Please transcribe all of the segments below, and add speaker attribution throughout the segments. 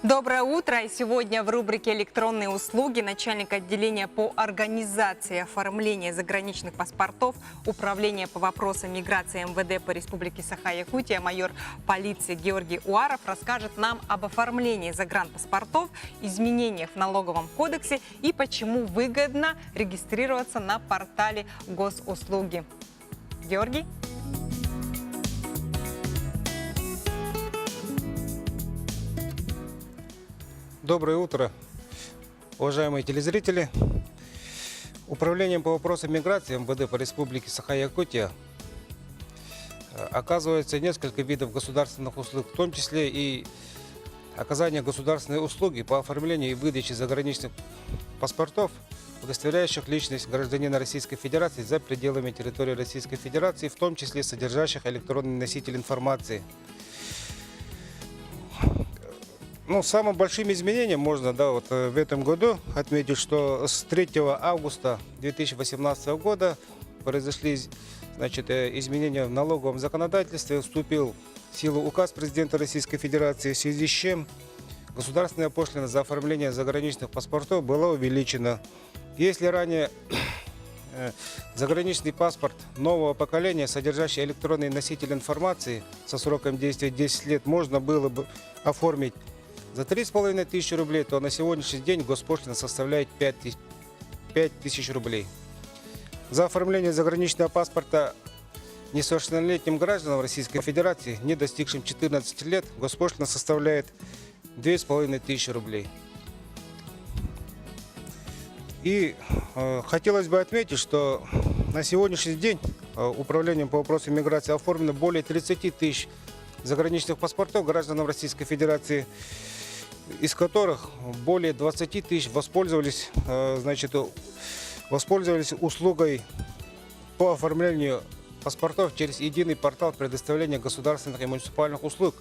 Speaker 1: Доброе утро! И сегодня в рубрике «Электронные услуги» начальник отделения по организации и оформлению заграничных паспортов Управления по вопросам миграции МВД по Республике Саха-Якутия майор полиции Георгий Уаров расскажет нам об оформлении загранпаспортов, изменениях в налоговом кодексе и почему выгодно регистрироваться на портале госуслуги. Георгий?
Speaker 2: Доброе утро, уважаемые телезрители. Управлением по вопросам миграции МВД по Республике Саха-Якутия оказывается несколько видов государственных услуг, в том числе и оказание государственной услуги по оформлению и выдаче заграничных паспортов, удостоверяющих личность гражданина Российской Федерации за пределами территории Российской Федерации, в том числе содержащих электронный носитель информации. Самым большим изменением можно в этом году отметить, что с 3 августа 2018 года произошли изменения в налоговом законодательстве, вступил в силу указ президента Российской Федерации, в связи с чем государственная пошлина за оформление заграничных паспортов была увеличена. Если ранее заграничный паспорт нового поколения, содержащий электронный носитель информации со сроком действия 10 лет, можно было бы оформить за 3500 рублей, то на сегодняшний день госпошлина составляет 5000 рублей. За оформление заграничного паспорта несовершеннолетним гражданам Российской Федерации, не достигшим 14 лет, госпошлина составляет 2500 рублей. И хотелось бы отметить, что на сегодняшний день Управлением по вопросам миграции оформлено более 30 тысяч заграничных паспортов гражданам Российской Федерации, из которых более 20 тысяч воспользовались услугой по оформлению паспортов через единый портал предоставления государственных и муниципальных услуг,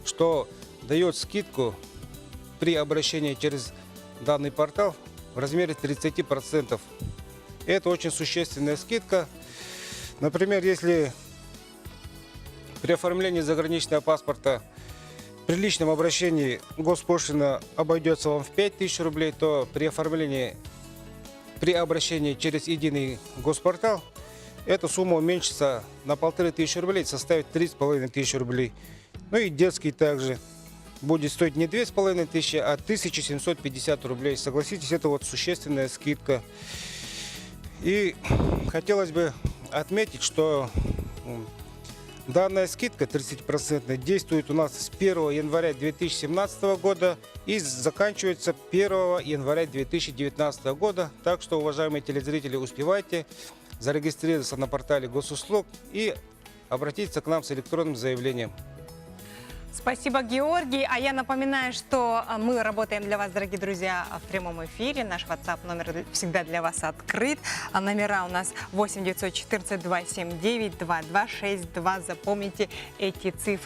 Speaker 2: что дает скидку при обращении через данный портал в размере 30%. Это очень существенная скидка. Например, если при оформлении заграничного паспорта при личном обращении госпошлина обойдется вам в 5000 рублей, то при обращении через единый госпортал эта сумма уменьшится на 1500 рублей, составит 3500 рублей. Ну и детский также будет стоить не 2500, а 1750 рублей. Согласитесь, это существенная скидка. И хотелось бы отметить, что данная скидка 30% действует у нас с 1 января 2017 года и заканчивается 1 января 2019 года. Так что, уважаемые телезрители, успевайте зарегистрироваться на портале госуслуг и обратиться к нам с электронным заявлением.
Speaker 1: Спасибо, Георгий. А я напоминаю, что мы работаем для вас, дорогие друзья, в прямом эфире. Наш WhatsApp номер всегда для вас открыт. Номера у нас 8 914 279 2262. Запомните эти цифры.